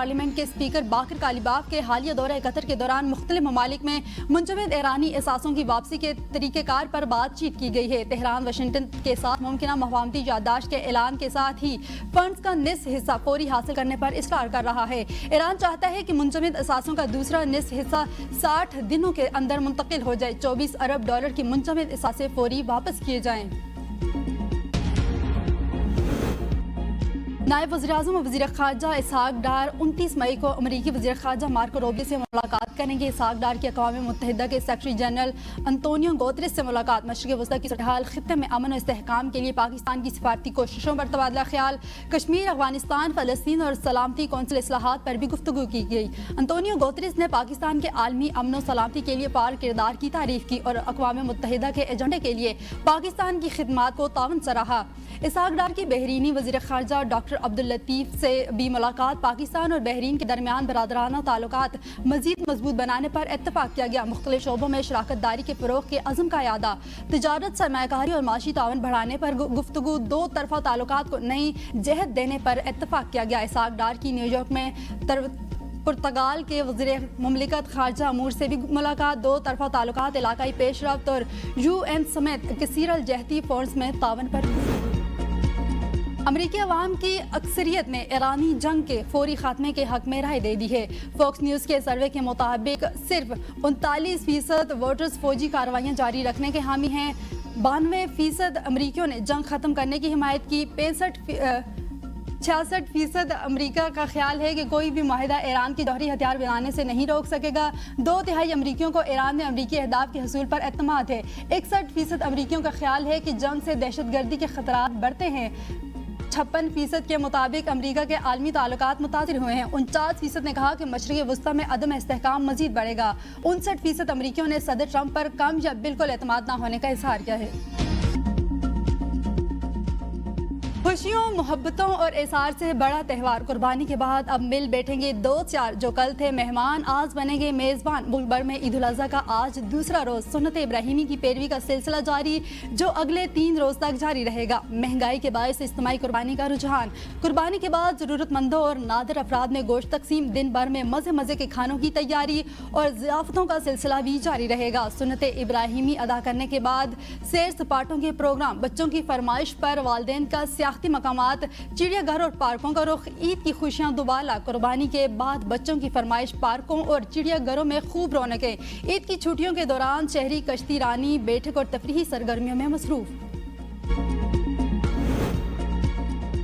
Parliament کے speaker Baqir کالیباف کے حالیہ دورہ قطر کے دوران مختلف ممالک میں منجمد ایرانی اثاثوں کی واپسی کے طریقہ کار پر بات چیت کی گئی ہے۔ تہران واشنگٹن کے ساتھ ممکنہ مفاہمتی یادداشت کے اعلان کے ساتھ ہی فنڈز کا نصف حصہ فوری حاصل کرنے پر اصرار کر رہا ہے۔ ایران چاہتا ہے کہ منجمد اثاثوں کا دوسرا نصف حصہ 60 دنوں کے اندر منتقل ہو جائے۔ 24 ارب ڈالر کی منجمد اثاثے فوری واپس کیے جائیں۔ نائب وزیراعظم و وزیر خارجہ اسحاق ڈار 29 مئی کو امریکی وزیر خارجہ مارکو روبیو سے ملاقات کریں گے۔ اسحاق ڈار کی اقوام متحدہ کے سیکرٹری جنرل انطونیو گوتریس سے ملاقات، مشرق وسطی کی صورتحال، خطے میں امن و استحکام کے لیے پاکستان کی سفارتی کوششوں پر تبادلہ خیال، کشمیر، افغانستان، فلسطین اور سلامتی کونسل اصلاحات پر بھی گفتگو کی گئی۔ انطونیو گوتریس نے پاکستان کے عالمی امن و سلامتی کے لیے فعال کردار کی تعریف کی اور اقوام متحدہ کے ایجنڈے کے لیے پاکستان کی خدمات کو تعاون سراہا۔ اسحاق ڈار کی بحرینی وزیر خارجہ ڈاکٹر عبداللطیف سے بھی ملاقات، پاکستان اور بحرین کے درمیان برادرانہ تعلقات مزید مضبوط بنانے پر اتفاق کیا گیا۔ مختلف شعبوں میں شراکت داری کے فروغ کے عزم کا اعادہ، تجارت، سرمایہ کاری اور معاشی تعاون بڑھانے پر گفتگو، دو طرفہ تعلقات کو نئی جہت دینے پر اتفاق کیا گیا۔ اسحاق ڈار کی نیو یارک میں پرتگال کے وزیر مملکت خارجہ امور سے بھی ملاقات، دو طرفہ تعلقات، علاقائی پیش رفت اور UN سمیت کثیر الجہتی فورمز میں تعاون پر۔ امریکی عوام کی اکثریت نے ایرانی جنگ کے فوری خاتمے کے حق میں رائے دے دی ہے۔ فوکس نیوز کے سروے کے مطابق صرف 39% ووٹرز فوجی کارروائیاں جاری رکھنے کے حامی ہیں، 92% امریکیوں نے جنگ ختم کرنے کی حمایت کی، 66% امریکہ کا خیال ہے کہ کوئی بھی معاہدہ ایران کی جوہری ہتھیار بنانے سے نہیں روک سکے گا، 2/3 امریکیوں کو ایران میں امریکی اہداف کے حصول پر اعتماد ہے، 61% امریکیوں کا خیال ہے کہ جنگ سے دہشت گردی کے خطرات بڑھتے ہیں، 56% کے مطابق امریکہ کے عالمی تعلقات متاثر ہوئے ہیں، 49% نے کہا کہ مشرق وسطی میں عدم استحکام مزید بڑھے گا، 59% امریکیوں نے صدر ٹرمپ پر کم یا بالکل اعتماد نہ ہونے کا اظہار کیا ہے۔ خوشیوں، محبتوں اور احسار سے بڑا تہوار، قربانی کے بعد اب مل بیٹھیں گے دوست یار، جو کل تھے مہمان آج بنیں گے میزبان۔ ملک بھر میں عید الاضحیٰ کا آج دوسرا روز، سنت ابراہیمی کی پیروی کا سلسلہ جاری، جو اگلے 3 روز تک جاری رہے گا۔ مہنگائی کے باعث اجتماعی قربانی کا رجحان، قربانی کے بعد ضرورت مندوں اور نادر افراد میں گوشت تقسیم، دن بھر میں مزے کے کھانوں کی تیاری اور ضیافتوں کا سلسلہ بھی جاری رہے گا۔ سنت ابراہیمی ادا کرنے کے بعد سیر سپاٹوں کے پروگرام، بچوں کی فرمائش پر والدین کا سیاحتی مقامات، چڑیا گھر اور پارکوں کا رخ، عید کی خوشیاں دوبالا، قربانی کے بعد بچوں کی فرمائش، پارکوں اور چڑیا گھروں میں خوب رونقیں، عید کی چھٹیوں کے دوران شہری کشتی رانی، بیٹھک اور تفریحی سرگرمیوں میں مصروف۔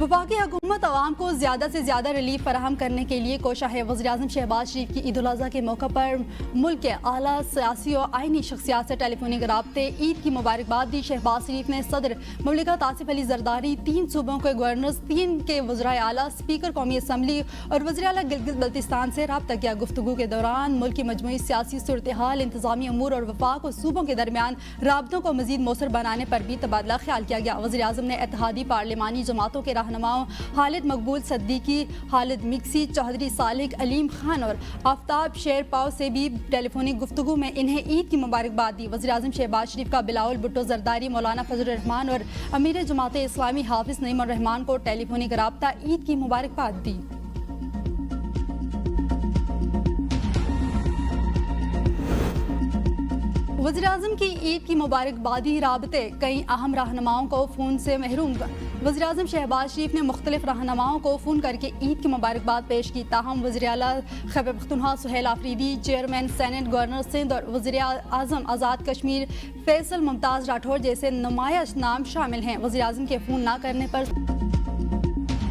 وفاقی حکومت عوام کو زیادہ سے زیادہ ریلیف فراہم کرنے کے لیے کوشاں ہے۔ وزیراعظم شہباز شریف کی عید الاضحیٰ کے موقع پر ملک کے اعلیٰ سیاسی اور آئینی شخصیات سے ٹیلی فونک رابطے، عید کی مبارکباد دی۔ شہباز شریف نے صدر مملکت آصف علی زرداری، 3 صوبوں کے گورنرز، 3 کے وزرائے اعلیٰ، اسپیکر قومی اسمبلی اور وزیر اعلیٰ گلگت بلتستان سے رابطہ کیا۔ گفتگو کے دوران ملک کی مجموعی سیاسی صورتحال، انتظامی امور اور وفاق اور صوبوں کے درمیان رابطوں کو مزید مؤثر بنانے پر بھی تبادلہ خیال کیا گیا۔ وزیر اعظم نے اتحادی پارلیمانی جماعتوں کے رہنماؤں خالد مقبول صدیقی، خالد مکسی، چودھری صالح علیم خان اور آفتاب شیر پاؤ سے بھی ٹیلی فونک گفتگو میں انہیں عید کی مبارکباد دی۔ وزیر اعظم شہباز شریف کا بلاول بھٹو زرداری، مولانا فضل الرحمان اور امیر جماعت اسلامی حافظ نعیم الرحمان کو ٹیلی فونک رابطہ عید کی مبارکباد دی۔ وزیراعظم کی عید کی مبارکبادی رابطے کئی اہم رہنماؤں کو فون سے محروم۔ وزیراعظم شہباز شریف نے مختلف رہنماؤں کو فون کر کے عید کی مبارکباد پیش کی، تاہم وزیر اعلیٰ Khyber Pakhtunkhwa Sohail Afridi, chairman senate governor Sindh اور وزیر اعظم آزاد کشمیر فیصل ممتاز راٹھور جیسے نمایاں نام شامل ہیں۔ وزیر اعظم کے فون نہ کرنے پر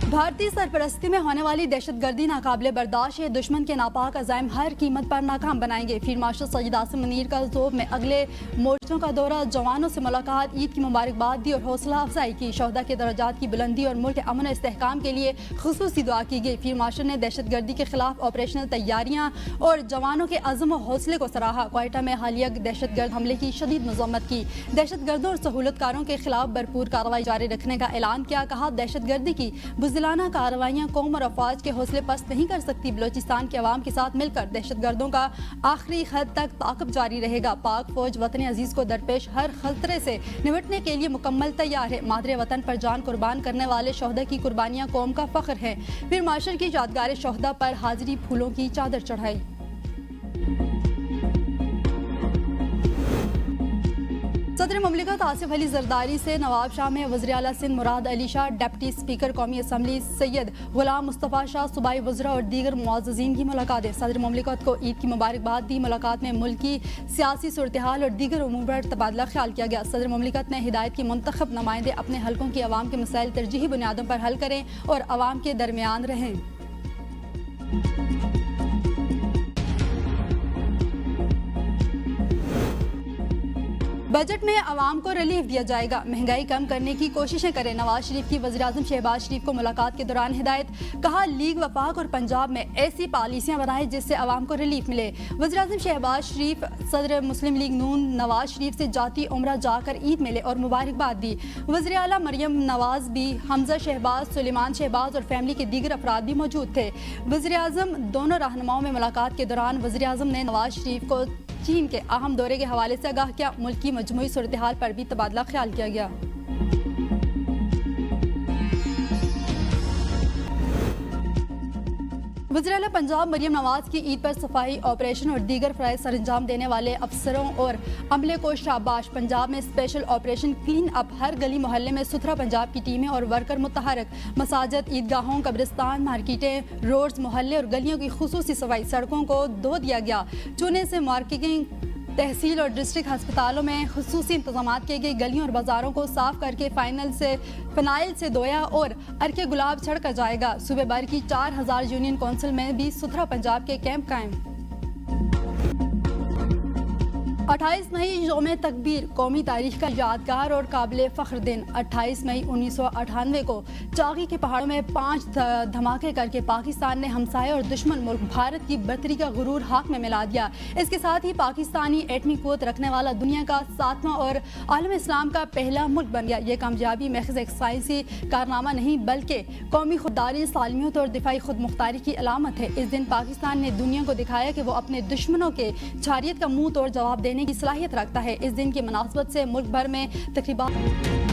بھارتی سرپرستی میں ہونے والی دہشت گردی ناقابل برداشت ہے، دشمن کے ناپاک عزائم ہر قیمت پر ناکام بنائیں گے۔ فیلڈ مارشل سید عاصم منیر کا ذوب میں اگلے مورچوں کا دورہ، جوانوں سے ملاقات، عید کی مبارکباد دی اور حوصلہ افزائی کی، شہداء کے درجات کی بلندی اور ملک کے امن و استحکام کے لیے خصوصی دعا کی گئی۔ فیلڈ مارشل نے دہشت گردی کے خلاف آپریشنل تیاریاں اور جوانوں کے عزم و حوصلے کو سراہا۔ کوئٹہ میں حالیہ دہشت گرد حملے کی شدید مذمت کی، دہشت گردوں اور سہولت کاروں کے خلاف بھرپور کارروائی جاری رکھنے کا اعلان کیا، کہا دہشت گردی کی بزدلانہ کارروائیاں قوم اور افواج کے حوصلے پست نہیں کر سکتی، بلوچستان کے عوام کے ساتھ مل کر دہشت گردوں کا آخری حد تک تعاقب جاری رہے گا۔ پاک فوج وطن عزیز کو درپیش ہر خطرے سے نمٹنے کے لیے مکمل تیار ہے۔ مادر وطن پر جان قربان کرنے والے شہداء کی قربانیاں قوم کا فخر ہیں۔ پھر معاشر کی یادگار شہداء پر حاضری پھولوں کی چادر چڑھائی۔ صدر مملکت آصف علی زرداری سے نواب شاہ میں وزیر اعلیٰ سندھ مراد علی شاہ، ڈپٹی اسپیکر قومی اسمبلی سید غلام مصطفیٰ شاہ، صوبائی وزراء اور دیگر معززین کی ملاقاتیں۔ صدر مملکت کو عید کی مبارکباد دی۔ ملاقات میں ملکی سیاسی صورتحال اور دیگر امور پر تبادلہ خیال کیا گیا۔ صدر مملکت نے ہدایت کی منتخب نمائندے اپنے حلقوں کی عوام کے مسائل ترجیحی بنیادوں پر حل کریں اور عوام کے درمیان رہیں۔ بجٹ میں عوام کو ریلیف دیا جائے گا، مہنگائی کم کرنے کی کوششیں کریں۔ نواز شریف کی وزیر اعظم شہباز شریف کو ملاقات کے دوران ہدایت۔ کہا لیگ وفاق اور پنجاب میں ایسی پالیسیاں بنائیں جس سے عوام کو ریلیف ملے۔ وزیر اعظم شہباز شریف صدر مسلم لیگ نون نواز شریف سے جاتی عمرہ جا کر عید ملے اور مبارکباد دی۔ وزیر اعلیٰ مریم نواز بھی، حمزہ شہباز، سلیمان شہباز اور فیملی کے دیگر افراد بھی موجود تھے۔ وزیر اعظم دونوں رہنماؤں میں ملاقات کے دوران وزیر اعظم نے نواز شریف کو چین کے اہم دورے کے حوالے سے آگاہ کیا۔ ملک کی مجموعی صورتحال پر بھی تبادلہ خیال کیا گیا۔ وزیر اعلیٰ پنجاب مریم نواز کی عید پر صفائی آپریشن اور دیگر فرائض سر انجام دینے والے افسروں اور عملے کو شاباش۔ پنجاب میں اسپیشل آپریشن کلین اپ، ہر گلی محلے میں ستھرا پنجاب کی ٹیمیں اور ورکر متحرک۔ مساجد، عیدگاہوں، قبرستان، مارکیٹیں، روڈز، محلے اور گلیوں کی خصوصی صفائی۔ سڑکوں کو دھو دیا گیا۔ چونے سے مارکنگ، تحصیل اور ڈسٹرکٹ ہسپتالوں میں خصوصی انتظامات کیے گئے۔ گلیوں اور بازاروں کو صاف کر کے فنائل سے دھویا اور عرق گلاب چھڑکا جائے گا۔ صوبے بھر کی 4000 یونین کونسل میں بھی ستھرا پنجاب کے کیمپ قائم۔ 28 مئی یوم تکبیر، قومی تاریخ کا یادگار اور قابل فخر دن۔ 28 مئی 1998 کو چاغی کے پہاڑوں میں 5 دھماکے کر کے پاکستان نے ہمسائے اور دشمن ملک بھارت کی برتری کا غرور خاک میں ملا دیا۔ اس کے ساتھ ہی پاکستانی ایٹمی قوت رکھنے والا دنیا کا 7واں اور عالم اسلام کا پہلا ملک بن گیا۔ یہ کامیابی محض ایک سائنسی کارنامہ نہیں بلکہ قومی خودداری، سالمیت اور دفاعی خود مختاری کی علامت ہے۔ اس دن پاکستان نے دنیا کو دکھایا کہ وہ اپنے دشمنوں کے چھاریت کا منہ توڑ جواب دینے کی صلاحیت رکھتا ہے۔ اس دن کی مناسبت سے ملک بھر میں تقریبات